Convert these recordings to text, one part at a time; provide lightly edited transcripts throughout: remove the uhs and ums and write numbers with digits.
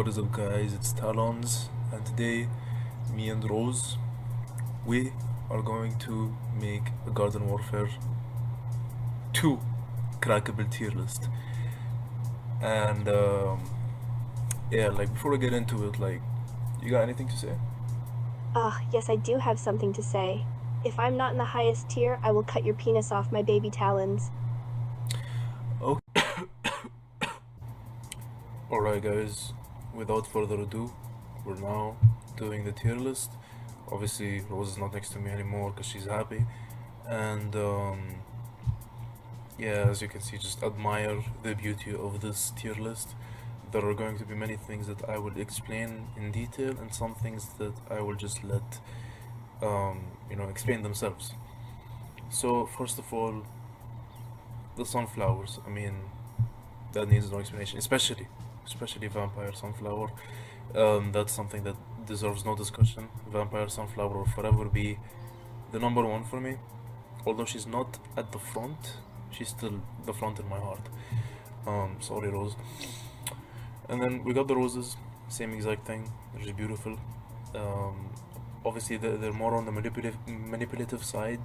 What is up, guys? It's Talons, and today, me and Rose, we are going to make a Garden Warfare 2 crackable tier list. And yeah, like before we get into it, like, you got anything to say? Yes, I do have something to say. If I'm not in the highest tier, I will cut your penis off my baby talons. Okay. Alright, guys, without further ado, we're now doing the tier list. Obviously, Rose is not next to me anymore because she's happy. And yeah, as you can see, just admire the beauty of this tier list. There are going to be many things that I will explain in detail, and some things that I will just let explain themselves. So first of all, the sunflowers. I mean, that needs no explanation, especially vampire sunflower. That's something that deserves no discussion. Vampire sunflower will forever be the number one for me. Although she's not at the front, she's still the front in my heart. Sorry, Rose. And then we got the roses, same exact thing. They're just beautiful. Um, Obviously, they're more on the manipulative side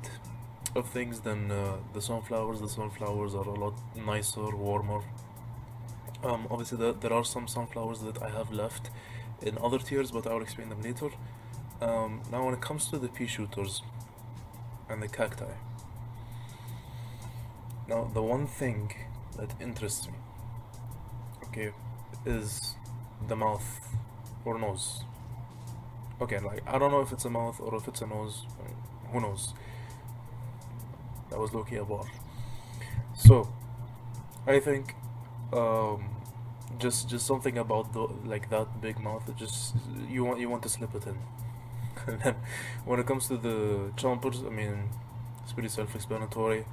of things than the sunflowers. The sunflowers are a lot nicer, warmer. Obviously, there are some sunflowers that I have left in other tiers, but I will explain them later. Now, when it comes to the pea shooters and the cacti, now the one thing that interests me, okay, is the mouth or nose. Okay, like I don't know if it's a mouth or if it's a nose. Who knows? That was low-key a bar. So I think um, just something about the like that big mouth. It just you want to slip it in. And then when it comes to the chompers, I mean, it's pretty self-explanatory.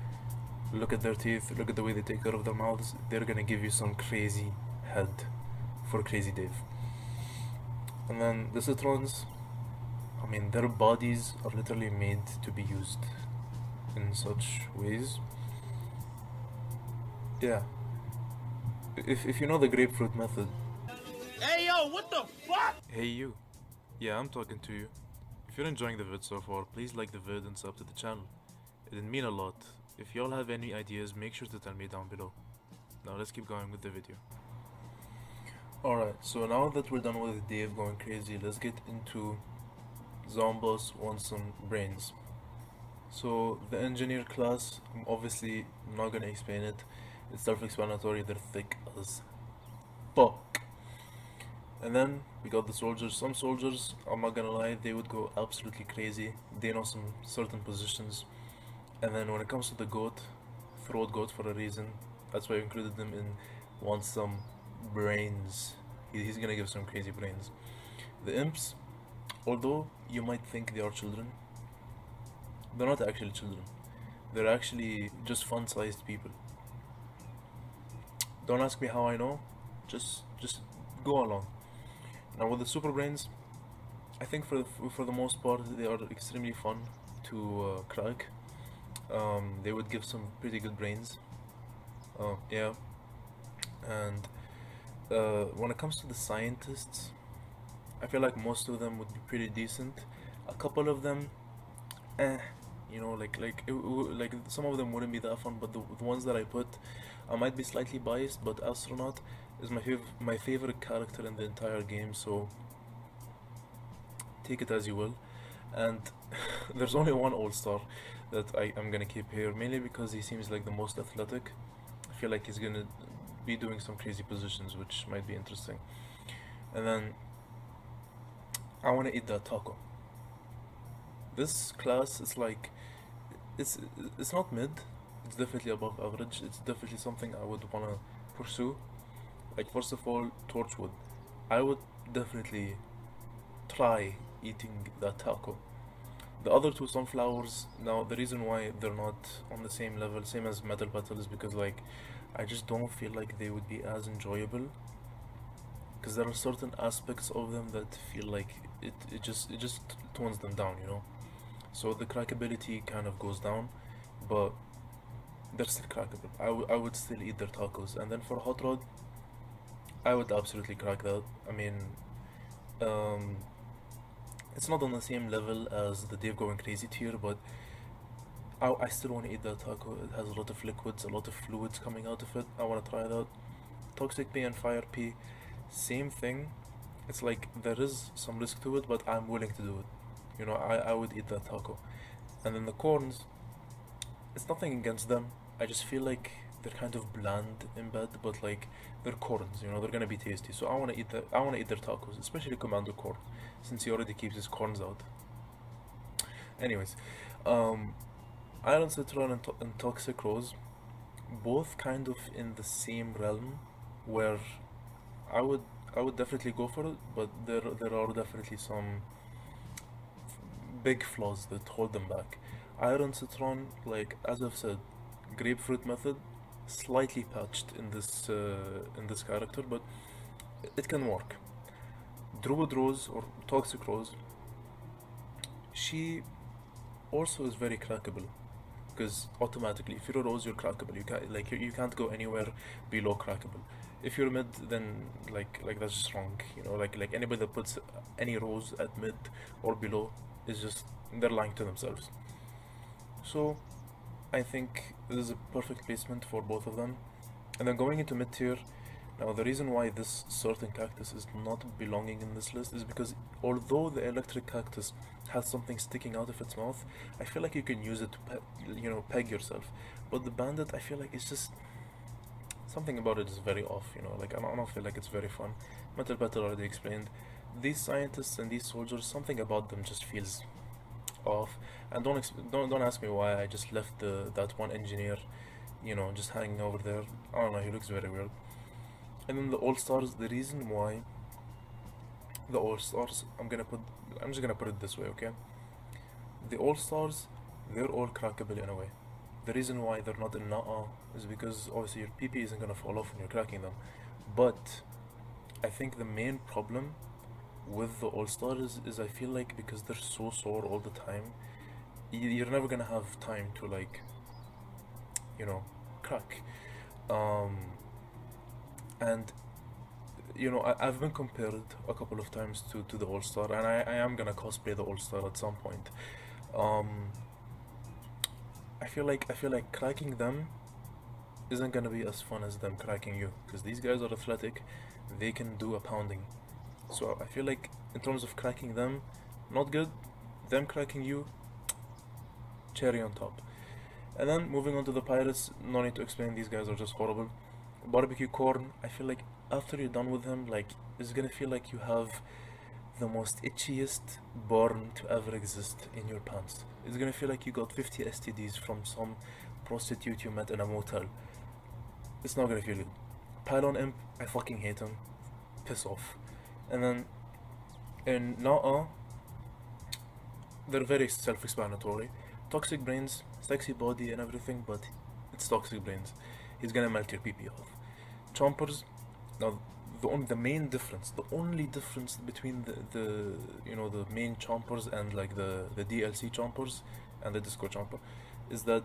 Look at their teeth. Look at the way they take care of their mouths. They're gonna give you some crazy head for Crazy Dave. And then the citrons, I mean, their bodies are literally made to be used in such ways. Yeah. If you know the grapefruit method. Hey yo, what the fuck? Hey you. Yeah, I'm talking to you. If you're enjoying the vid so far, please like the vid and sub to the channel. It'd mean a lot. If y'all have any ideas, make sure to tell me down below. Now let's keep going with the video. Alright, so now that we're done with Dave going crazy, let's get into Zomboss wants some brains. So the engineer class, I'm obviously not gonna explain it. It's self-explanatory, they're thick as fuck. And then we got the soldiers. Some soldiers, I'm not gonna lie, they would go absolutely crazy. They know some certain positions. And then when it comes to the goat, throat goat for a reason. That's why I included them in want some brains. He's gonna give some crazy brains. The imps, although you might think they are children, they're not actually children. They're actually just fun-sized people. Don't ask me how I know. Just go along. Now with the super brains, I think for the most part they are extremely fun to crack. They would give some pretty good brains. Yeah. And when it comes to the scientists, I feel like most of them would be pretty decent. A couple of them, like some of them wouldn't be that fun. But the ones that I put, I might be slightly biased, but Astronaut is my favorite character in the entire game. So take it as you will. And there's only one all-star that I'm gonna keep here, mainly because he seems like the most athletic. I feel like he's gonna be doing some crazy positions, which might be interesting. And then I want to eat that taco. This class is like, it's not mid. It's definitely above average. It's definitely something I would want to pursue. Like first of all, Torchwood. I would definitely try eating that taco. The other two sunflowers, now the reason why they're not on the same level, same as Metal Battle, is because like I just don't feel like they would be as enjoyable. Because there are certain aspects of them that feel like it just tones them down, you know. So the crackability kind of goes down, but they're still crackable. I would still eat their tacos. And then for Hot Rod, I would absolutely crack that. I mean, um, it's not on the same level as the Dave going crazy tier, but I still want to eat that taco. It has a lot of liquids, a lot of fluids coming out of it. I want to try that. Toxic P and Fire P, same thing. It's like there is some risk to it, but I'm willing to do it. I would eat that taco. And then the corns, it's nothing against them. I just feel like they're kind of bland in bed, but like they're corns, they're gonna be tasty. So I wanna eat their tacos, especially Commando corn, since he already keeps his corns out. Anyways, um, Iron Citron and Toxic Rose, both kind of in the same realm, where I would I would definitely go for it, but there are definitely some big flaws that hold them back. Iron Citron, like as I've said, grapefruit method, slightly patched in this character, but it can work. Druid Rose or Toxic Rose, she also is very crackable because automatically, if you're a rose, you're crackable. You can't go anywhere below crackable. If you're mid, then like that's just wrong. Like anybody that puts any rose at mid or below is just they're lying to themselves. So I think this is a perfect placement for both of them. And then going into mid tier, now the reason why this certain cactus is not belonging in this list is because although the electric cactus has something sticking out of its mouth, I feel like you can use it to peg yourself. But the bandit, I feel like it's just something about it is very off. Like I don't feel like it's very fun. Metal Battle already explained. These scientists and these soldiers, something about them just feels off. And don't ask me why I just left the that one engineer, just hanging over there. I don't know. He looks very weird. And then the All Stars. The reason why the All Stars, I'm just gonna put it this way, okay? The All Stars, they're all crackable in a way. The reason why they're not in Na'a is because obviously your PP isn't gonna fall off when you're cracking them. But I think the main problem with the All Stars is I feel like because they're so sore all the time, you're never gonna have time to you know, crack. Um, and I've been compared a couple of times to the All Star, and I am gonna cosplay the All Star at some point. Um, I feel like cracking them isn't gonna be as fun as them cracking you, because these guys are athletic, they can do a pounding. So I feel like in terms of cracking them, not good. Them cracking you, cherry on top. And then moving on to the pirates, no need to explain, these guys are just horrible. Barbecue corn, I feel like after you're done with him, like it's gonna feel like you have the most itchiest burn to ever exist in your pants. It's gonna feel like you got 50 STDs from some prostitute you met in a motel. It's not gonna feel good. Pylon Imp, I fucking hate him. Piss off. And then in Na'a, they're very self-explanatory. Toxic brains, sexy body and everything, but it's toxic brains. He's gonna melt your PP off. Chompers, now the main difference, the only difference between the main chompers and like the DLC chompers and the disco chomper is that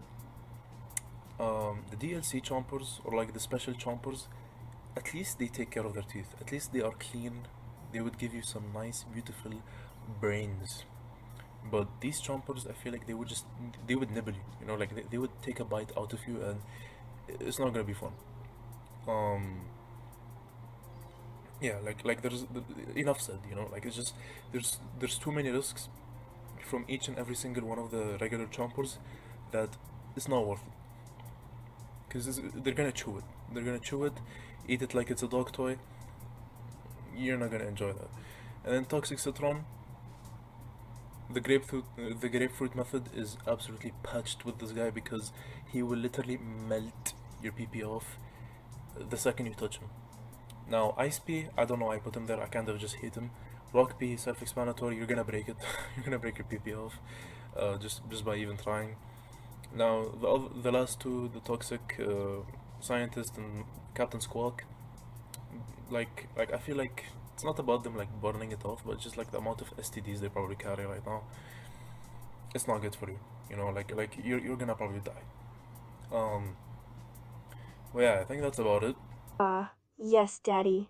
the DLC chompers or like the special chompers, at least they take care of their teeth. At least they are clean. They would give you some nice, beautiful brains. But these chompers, I feel like they would nibble you. Like they would take a bite out of you, and it's not gonna be fun. Um, yeah, like there's enough said. Like it's just there's too many risks from each and every single one of the regular chompers that it's not worth it. Because they're gonna chew it. They're gonna chew it, eat it like it's a dog toy. You're not gonna enjoy that. And then toxic citron, the grapefruit method is absolutely patched with this guy because he will literally melt your PP off the second you touch him. Now Ice P, I don't know why I put him there. I kind of just hate him. Rock P, self-explanatory. You're gonna break it. You're gonna break your PP off, just by even trying. Now the last two, the toxic scientist and Captain Squawk, like I feel like it's not about them like burning it off, but just like the amount of STDs they probably carry right now. It's not good for you. Like you're gonna probably die. Um, well, yeah, I think that's about it. Yes, Daddy.